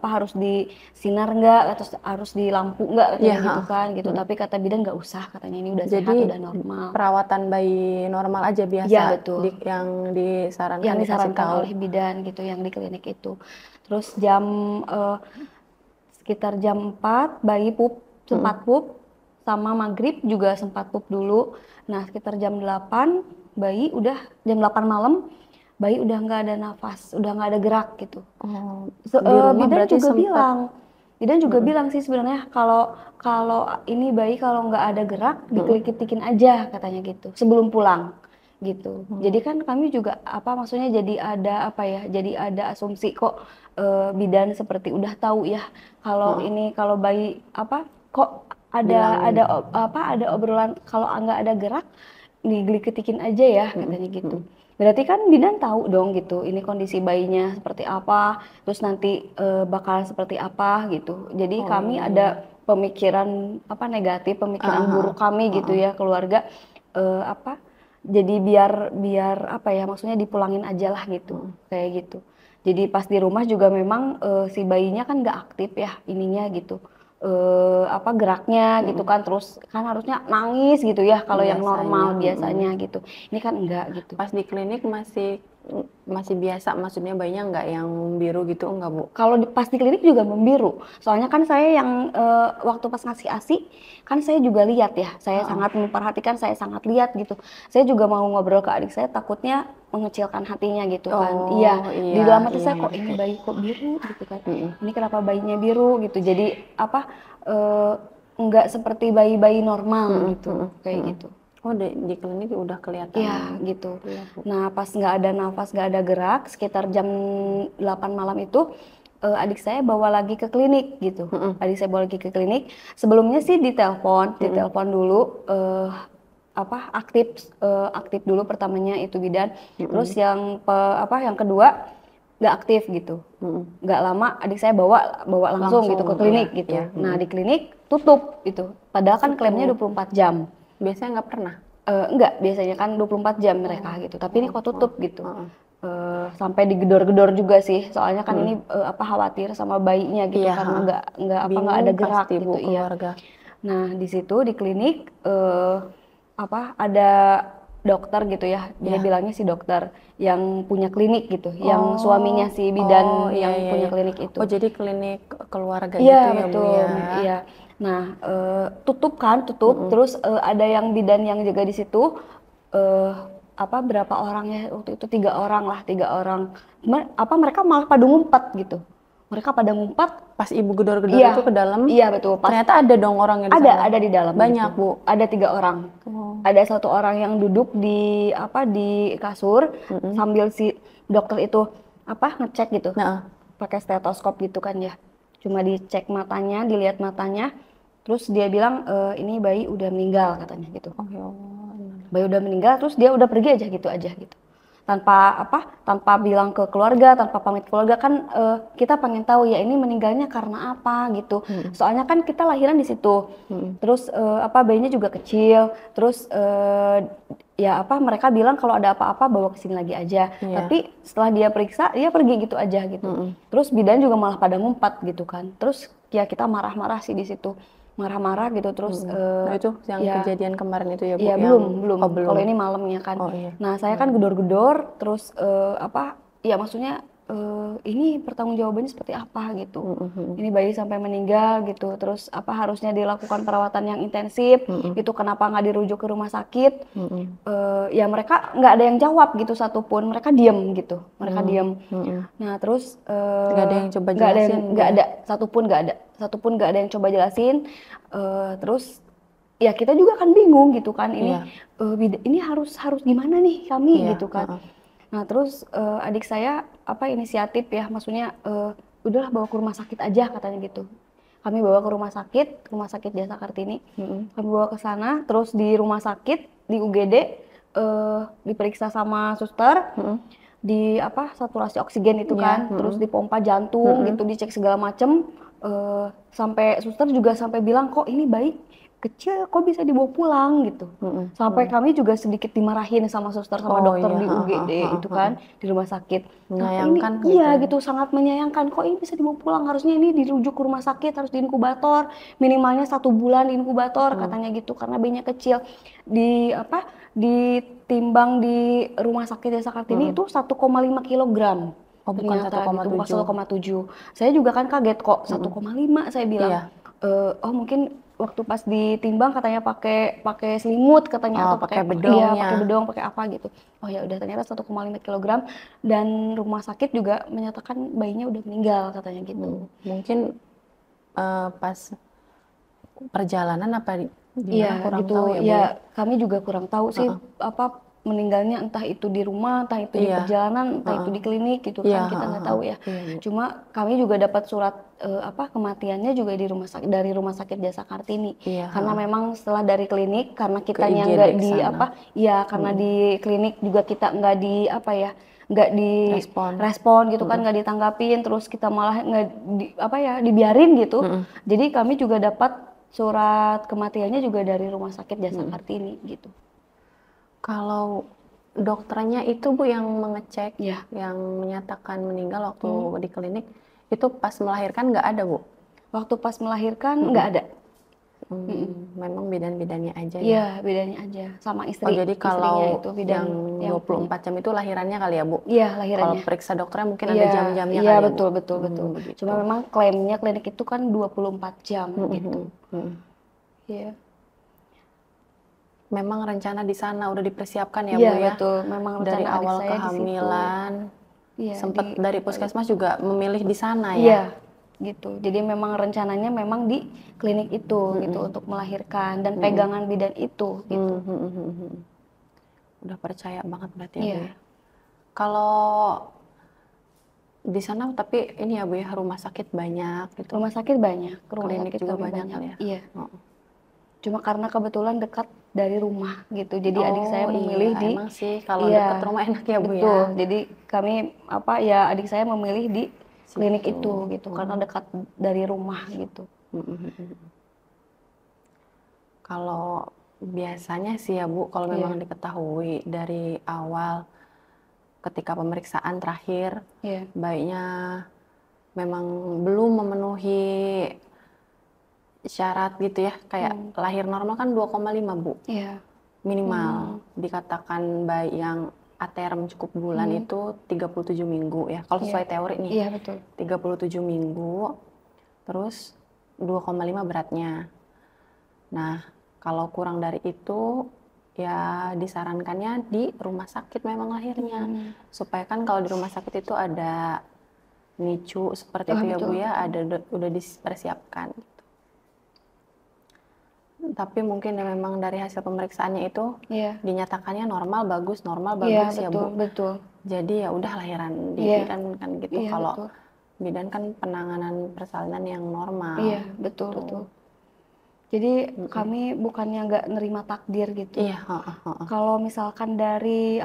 harus disinar nggak, atau harus di lampu nggak katanya Iya, gitu kan gitu. Tapi kata bidan nggak usah katanya, ini udah sehat Jadi udah normal. perawatan bayi normal aja Iya biasa betul. yang disarankan Yang dikasih disarankan tahu. oleh bidan gitu yang di klinik itu. Terus sekitar jam 4 bayi sempat pup, sama maghrib juga sempat pup dulu. Nah sekitar jam 8 jam 8 malam bayi udah nggak ada nafas, udah nggak ada gerak gitu. Oh, di rumah Bidan berarti sempat bidan juga bilang sih sebenarnya kalau kalau ini bayi kalau nggak ada gerak dikelitikin aja katanya gitu sebelum pulang. gitu. Jadi kan kami juga maksudnya jadi ada jadi ada asumsi kok bidan seperti udah tahu ya kalau ini kalau bayi kok Bilangin. ada obrolan kalau nggak ada gerak digeliketikin aja ya katanya gitu. Berarti kan bidan tahu dong gitu ini kondisi bayinya seperti apa, terus nanti bakal seperti apa gitu. Jadi kami ada pemikiran negatif, pemikiran buruk kami gitu ya keluarga eh, apa jadi biar biar maksudnya dipulangin aja lah gitu kayak gitu. Jadi pas di rumah juga memang si bayinya kan nggak aktif ya ininya gitu geraknya gitu kan, terus kan harusnya nangis gitu ya kalau yang normal biasanya gitu, ini kan enggak gitu. Pas di klinik masih biasa, maksudnya bayinya nggak yang biru gitu, enggak Bu? Kalau pas di klinik juga membiru. Soalnya kan saya yang waktu pas ngasih ASI, kan saya juga lihat ya. Saya sangat memperhatikan, saya sangat lihat gitu. Saya juga mau ngobrol ke adik saya, takutnya mengecilkan hatinya gitu kan. Iya, di dalam hati saya kok ini bayi kok biru gitu kan. Ini kenapa bayinya biru gitu. Jadi enggak seperti bayi-bayi normal gitu, kayak gitu. Oh, di klinik udah kelihatan. Iya gitu. Nah pas nggak ada nafas, nggak ada gerak, sekitar jam 8 malam itu adik saya bawa lagi ke klinik gitu. Adik saya bawa lagi ke klinik. Sebelumnya sih ditelepon dulu aktif dulu pertamanya itu bidan. Terus yang yang kedua nggak aktif gitu. Nggak lama adik saya bawa langsung gitu ke klinik gitu. Nah di klinik tutup gitu. Padahal kan klaimnya 24 jam. Biasanya nggak pernah? Enggak, biasanya kan 24 jam mereka gitu. Tapi ini kok tutup gitu. Sampai digedor-gedor juga sih. Soalnya kan ini khawatir sama bayinya gitu karena nggak ada gerak pasti, gitu. Bu, keluarga. Nah, di situ di klinik ada dokter gitu ya. Dia bilangnya si dokter yang punya klinik gitu, yang suaminya si bidan yang punya klinik itu. Oh, jadi klinik keluarga Iya, gitu ya, betul. Bu ya? Iya. Nah, tutup. Terus ada yang bidan yang jaga di situ. Berapa orang ya waktu itu 3 orang. Mereka malah pada ngumpet gitu. Mereka pada ngumpet. Pas ibu gedor-gedor itu ke dalam? Iya betul. Ternyata ada dong orangnya di sana? Ada di dalam. Banyak gitu. Bu? Ada 3 orang. Ada 1 orang yang duduk di kasur sambil si dokter itu ngecek gitu. Pakai stetoskop gitu kan ya. Cuma dicek matanya, dilihat matanya. Terus dia bilang ini bayi udah meninggal katanya gitu. Bayi udah meninggal, terus dia udah pergi aja gitu. Tanpa bilang ke keluarga, tanpa pamit keluarga kan kita pengen tahu ya ini meninggalnya karena apa gitu. Soalnya kan kita lahiran di situ. Terus bayinya juga kecil. Terus mereka bilang kalau ada apa-apa bawa ke sini lagi aja. Tapi setelah dia periksa, dia pergi gitu aja gitu. Terus bidan juga malah pada ngumpet gitu kan. Terus ya kita marah-marah sih di situ. Marah-marah gitu terus nah itu yang kejadian kemarin itu ya Bu? Iya belum. Kalau ini malamnya kan. Nah saya kan gedor-gedor terus maksudnya ini pertanggungjawabannya seperti apa gitu. Ini bayi sampai meninggal gitu. Terus harusnya dilakukan perawatan yang intensif. Itu kenapa nggak dirujuk ke rumah sakit? Ya mereka nggak ada yang jawab gitu satupun. Mereka diam gitu. Nah terus nggak ada yang coba jelasin. Nggak ada satupun nggak ada yang coba jelasin. Terus ya kita juga kan bingung gitu kan ini harus gimana nih kami gitu kan. Nah terus adik saya inisiatif ya, maksudnya udahlah bawa ke rumah sakit aja katanya gitu. Kami bawa ke rumah sakit Jasa Kartini. Kami bawa ke sana, terus di rumah sakit di UGD diperiksa sama suster, di saturasi oksigen itu kan, terus dipompa jantung gitu, dicek segala macem. Sampai suster juga sampai bilang kok ini bayi kecil kok bisa dibawa pulang gitu. Sampai kami juga sedikit dimarahin sama suster sama dokter di UGD itu kan, di rumah sakit. Menyayangkan gitu. Iya gitu, sangat menyayangkan. Kok ini bisa dibawa pulang? Harusnya ini dirujuk ke rumah sakit, harus di inkubator. Minimalnya 1 bulan di inkubator katanya gitu, karena bayinya kecil. Ditimbang di rumah sakit Desa Kartini itu 1,5 kilogram. Oh, bukan 1,7. Bukan 1,7. Saya juga kan kaget kok 1,5 saya bilang. Oh mungkin waktu pas ditimbang katanya pakai selimut katanya atau pakai bedong, pakai bedong, pakai apa gitu. Oh ya udah, ternyata 1,5 kilogram dan rumah sakit juga menyatakan bayinya udah meninggal katanya gitu. Mungkin pas perjalanan apa gimana kurang tahu ya Bu? Ya kami juga kurang tahu sih meninggalnya entah itu di rumah, entah itu di Iya. perjalanan, entah itu di klinik gitu Iya, kan, kita nggak tahu ya. Iya, Bu. Cuma kami juga dapat surat kematiannya juga di rumah sakit, dari Rumah Sakit Jasa Kartini. Iya, Karena memang setelah dari klinik, karena ke kitanya IGD nggak di sana. karena di klinik juga kita nggak di nggak di Respon. respon gitu kan, nggak ditanggapin, terus kita malah nggak dibiarin gitu. Jadi kami juga dapat surat kematiannya juga dari Rumah Sakit Jasa Kartini gitu. Kalau dokternya itu Bu yang mengecek, Ya. yang menyatakan meninggal waktu di klinik, itu pas melahirkan nggak ada Bu? Waktu pas melahirkan nggak ada. Memang bidan-bidannya aja ya? Iya, bedanya aja sama Oh jadi istrinya kalau itu bidan yang punya. 24 jam itu lahirannya kali ya Bu? Iya, Kalau lahirannya. periksa dokternya mungkin ada Iya, jam-jamnya iya kali ya Bu? betul betul betul. Begitu. Cuma memang klaimnya klinik itu kan 24 jam gitu. Iya. Memang rencana di sana udah dipersiapkan ya Iya, Bu ya? betul. Memang Dari rencana adik awal saya di situ. kehamilan, Iya, sempat dari puskesmas juga memilih di sana ya? Iya, gitu. Jadi memang rencananya memang di klinik itu gitu untuk melahirkan dan pegangan bidan itu gitu. Udah percaya banget berarti ya Iya. Bu ya? Kalau di sana tapi ini ya Bu ya, rumah sakit banyak gitu. Rumah sakit banyak, Klinik juga kami banyak kali ya? Iya. Oh. Cuma karena kebetulan dekat dari rumah gitu. Jadi adik saya Oh memilih iya, di emang sih kalau iya, dekat rumah enak ya Bu ya? betul. Jadi kami adik saya memilih di klinik itu gitu karena dekat dari rumah gitu. Kalau biasanya sih ya Bu, kalau memang diketahui dari awal ketika pemeriksaan terakhir Iya. bayinya memang belum memenuhi syarat gitu ya, kayak lahir normal kan 2,5 Bu Iya. minimal. Dikatakan bayi yang aterm cukup bulan itu 37 minggu ya, kalau sesuai teori nih. Iya, betul. 37 minggu, terus 2,5 beratnya. Nah, kalau kurang dari itu, ya disarankannya di rumah sakit memang lahirnya. Supaya kan kalau di rumah sakit itu ada NICU seperti itu ya Bu betul, ya, udah dipersiapkan. Gitu. Tapi mungkin ya memang dari hasil pemeriksaannya itu dinyatakannya normal bagus ya Bu. Betul. Jadi ya udah lahiran di bidan kan gitu. Iya, Kalau betul. bidan kan penanganan persalinan yang normal. Iya, betul. Jadi kami bukannya nggak nerima takdir gitu. Iya, Kalau misalkan dari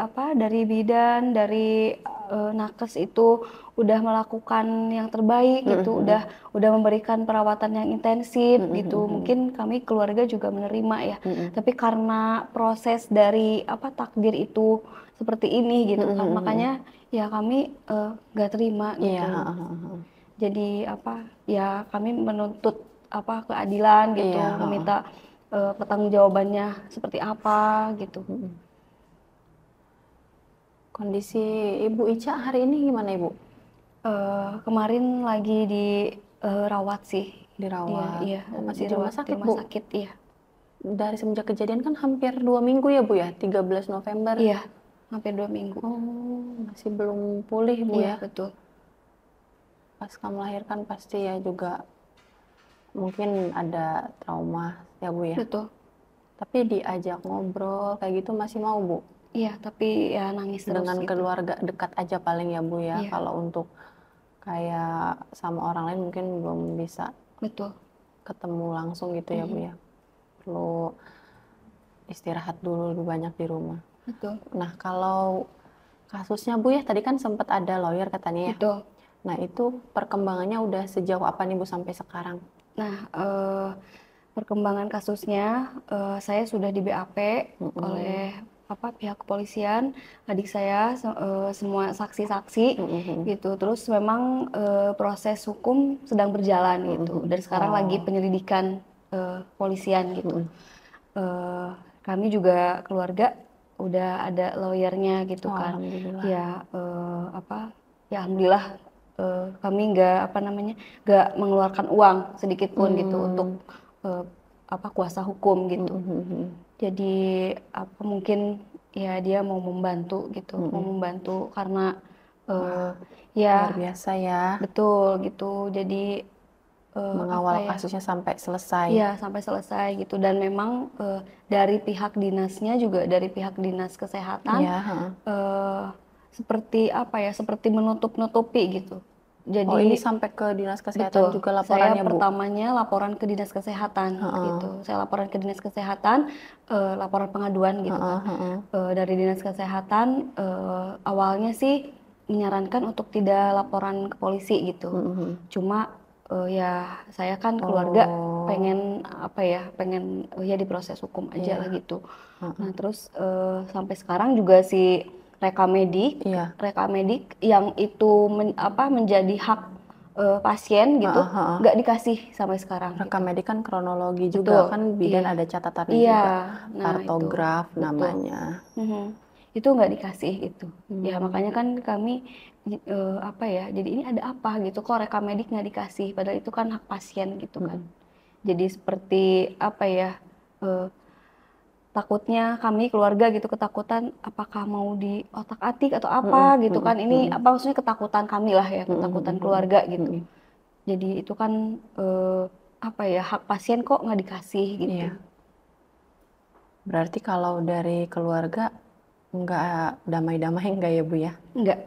bidan, dari nakes itu udah melakukan yang terbaik gitu, udah memberikan perawatan yang intensif gitu. Mungkin kami keluarga juga menerima ya. Tapi karena proses dari takdir itu seperti ini gitu kan, makanya ya kami nggak terima gitu. Jadi ya kami menuntut keadilan gitu, meminta pertanggungjawabannya seperti apa gitu. Kondisi Ibu Ica hari ini gimana Ibu? Kemarin lagi dirawat sih. Dirawat. Iya, Masih di dirawat rumah sakit di rumah Bu? sakit, iya. Dari semenjak kejadian kan hampir 2 minggu ya Bu ya, 13 November. Iya, hampir 2 minggu. Oh, masih belum pulih Bu Iya, ya? betul. Pasca melahirkan pasti ya juga mungkin ada trauma ya Bu ya? Betul. Tapi diajak ngobrol kayak gitu masih mau Bu? Iya, tapi ya nangis terus Dengan gitu. keluarga dekat aja paling ya Bu ya? Iya. Kalau untuk kayak sama orang lain mungkin belum bisa Betul. ketemu langsung gitu ya Bu ya? Perlu istirahat dulu lebih banyak di rumah. Betul. Nah kalau kasusnya Bu ya, tadi kan sempat ada lawyer katanya ya? Betul. Nah itu perkembangannya udah sejauh apa nih Bu sampai sekarang? Nah, perkembangan kasusnya saya sudah di BAP oleh pihak kepolisian, adik saya, semua saksi-saksi gitu. Terus memang proses hukum sedang berjalan gitu. Dan sekarang lagi penyelidikan polisian gitu. Kami juga keluarga udah ada lawyernya gitu kan. Alhamdulillah. Ya ya alhamdulillah kami nggak mengeluarkan uang sedikit pun gitu untuk kuasa hukum gitu. Jadi mungkin ya dia mau membantu gitu, mau membantu karena ya Luar biasa ya. betul gitu. Jadi Mengawal ya, kasusnya sampai selesai. iya sampai selesai gitu. Dan memang dari pihak dinasnya juga, dari pihak dinas kesehatan Iya, heeh. seperti apa ya, seperti menutup-nutupi gitu. Oh, ini Jadi sampai ke dinas kesehatan betul, juga saya laporannya, Bu? pertamanya laporan ke dinas kesehatan Heeh, gitu. Saya laporan ke dinas kesehatan, laporan pengaduan gitu heeh, kan. heeh. Dari dinas kesehatan awalnya sih menyarankan untuk tidak laporan ke polisi gitu. Mhm. Cuma ya saya kan keluarga Oh, pengen apa ya, pengen ya diproses hukum aja lah iya, gitu. heeh. Nah terus sampai sekarang juga si rekamedik Iya, rekamedik yang itu menjadi hak pasien gitu heeh, heeh. nggak dikasih sampai sekarang Rekam gitu. medik kan kronologi juga Betul, kan, bidan iya. ada catatannya Iya, juga, nah itu, kartograf betul. namanya. Mhm. Itu nggak dikasih itu. Ya Hmm, makanya kan kami apa ya, jadi ini ada apa gitu, kok rekamedik nggak dikasih, padahal itu kan hak pasien gitu kan. mm, Jadi seperti apa ya, eh, takutnya kami keluarga gitu ketakutan apakah mau diotak-atik atau mm, apa gitu mm, kan. Ini mm, apa maksudnya ketakutan kami lah ya, mm, mm, ketakutan mm, keluarga mm, gitu. mm. Jadi itu kan apa ya, hak pasien kok nggak dikasih gitu. Iya, berarti kalau dari keluarga nggak damai-damai nggak ya, Bu ya? Enggak.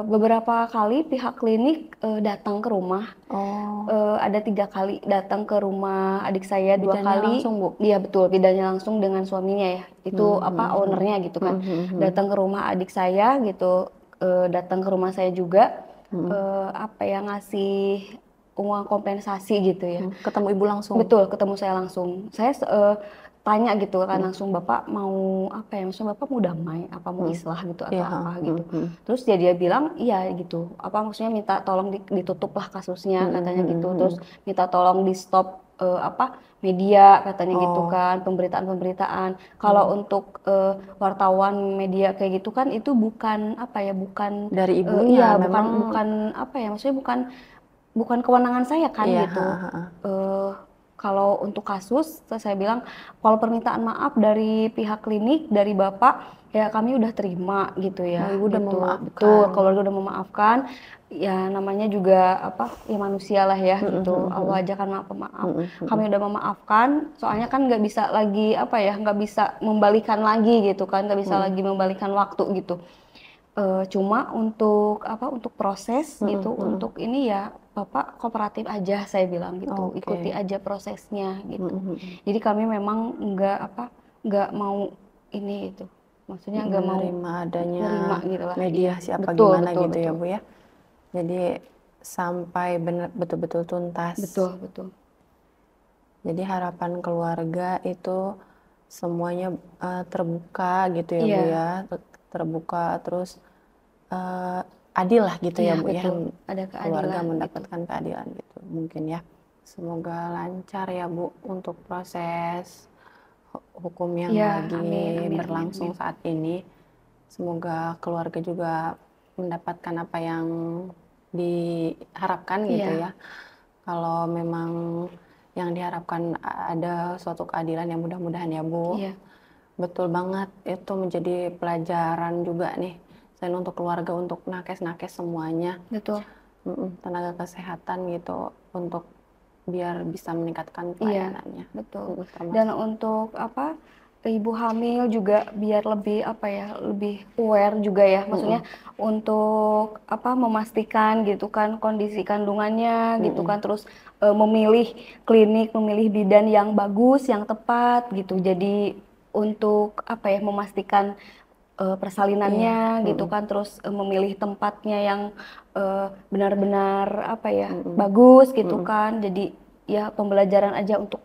Beberapa kali pihak klinik datang ke rumah. Oh, Ada 3 kali datang ke rumah adik saya, dua bidannya kali. langsung, Bu? Iya betul, bidannya langsung dengan suaminya ya. Itu Hmm, apa hmm, hmm. ownernya gitu kan. Hmm, hmm, hmm. Datang ke rumah adik saya gitu, datang ke rumah saya juga. Hmm, Apa ya, ngasih uang kompensasi gitu ya. hmm. Ketemu ibu langsung? Betul, ketemu saya langsung. Saya tanya gitu kan Hmm, langsung, Bapak mau apa ya? Maksudnya Bapak mau damai, apa mau hmm. islah gitu Iya, atau ha. apa Hmm, gitu. hmm. Terus dia bilang, iya gitu. Apa maksudnya minta tolong ditutup lah kasusnya Hmm, katanya hmm, gitu. hmm, Terus hmm. minta tolong di stop media katanya gitu Oh, kan, pemberitaan-pemberitaan. Kalau hmm. untuk wartawan media kayak gitu kan itu bukan apa ya, bukan Dari ibunya iya memang. bukan bukan apa ya, maksudnya bukan bukan kewenangan saya kan Iya, ha, gitu. ha, ha. Kalau untuk kasus, saya bilang kalau permintaan maaf dari pihak klinik, dari bapak, ya kami udah terima gitu Oh, ya, ibu udah gitu. memaafkan. Betul, keluarga udah memaafkan. Ya namanya juga apa, ya manusia lah ya Hmm, gitu. hmm, hmm, Allah aja kan maaf pemaaf. hmm, hmm, hmm. Kami udah memaafkan, soalnya kan nggak bisa lagi apa ya, nggak bisa membalikan lagi gitu kan, nggak bisa Hmm, lagi membalikan waktu gitu. Cuma untuk apa, untuk proses hmm, gitu, hmm, hmm. untuk ini ya Bapak kooperatif aja saya bilang gitu, ikuti Oke. aja prosesnya Hmm, gitu. hmm, hmm. Jadi kami memang nggak mau ini gitu, maksudnya nggak mau Menerima adanya nerima gitu lah, iya. mediasi apa Betul, gimana betul, gitu ya, betul. Bu ya. Jadi sampai benar betul-betul tuntas. Betul, betul. Jadi harapan keluarga itu semuanya terbuka gitu ya, Bu Iya, ya. Terbuka terus eh, adil lah gitu iya ya, Bu ya. betul. Ada Keluarga keadilan gitu. mendapatkan keadilan gitu mungkin ya. Semoga lancar ya, Bu, untuk proses hukum yang Iya, amin, lagi amin, amin, berlangsung amin. saat ini. Semoga keluarga juga mendapatkan apa yang diharapkan gitu Iya, ya. Kalau memang yang diharapkan ada suatu keadilan yang mudah-mudahan ya, Bu. iya, Betul banget, itu menjadi pelajaran juga nih. Selain untuk keluarga, untuk nakes-nakes semuanya, betul. tenaga kesehatan gitu, untuk biar bisa meningkatkan Iya, pelayanannya. betul. Dan Termasuk. untuk apa, ibu hamil juga biar lebih apa ya, lebih aware juga ya. Maksudnya Mm-mm, untuk apa, memastikan gitu kan kondisi kandungannya gitu mm-mm, kan. Terus memilih klinik, memilih bidan yang bagus, yang tepat gitu. Jadi untuk apa ya, memastikan iya, persalinannya gitu mm-mm, kan. Terus memilih tempatnya yang benar-benar apa ya, mm-mm, bagus gitu mm-mm, kan. Jadi ya pembelajaran aja untuk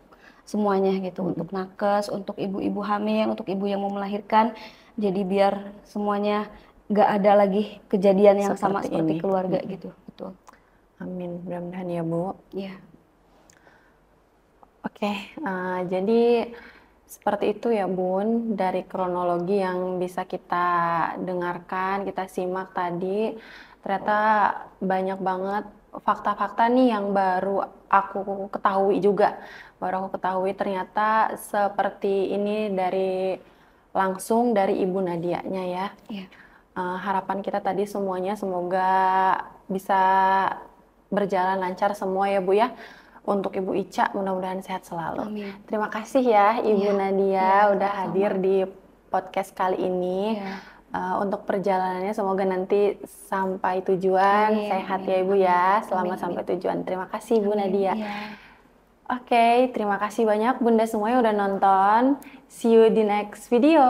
semuanya gitu, mm-mm. untuk nakes, untuk ibu-ibu hamil, untuk ibu yang mau melahirkan. Jadi biar semuanya nggak ada lagi kejadian yang sama Seperti seperti ini. keluarga Mm-mm. gitu. Betul. Amin, mudah-mudahan ya, Bu. Iya. Oke, jadi seperti itu ya, Bun, dari kronologi yang bisa kita dengarkan, kita simak tadi. Ternyata banyak banget fakta-fakta nih yang baru aku ketahui juga. Baru aku ketahui ternyata seperti ini langsung dari Ibu Nadianya ya. Iya. Harapan kita tadi semuanya semoga bisa berjalan lancar semua ya Bu ya. Untuk Ibu Ica mudah-mudahan sehat selalu. Amin. Terima kasih ya Ibu Iya, Nadia iya, udah sama-sama. hadir di podcast kali ini. Iya. Untuk perjalanannya semoga nanti sampai tujuan. Amin, Sehat amin, ya Ibu ya. amin, Selamat amin, sampai amin. tujuan. Terima kasih Bu Amin, Nadia. iya. Oke, terima kasih banyak Bunda semuanya udah nonton. See you di next video.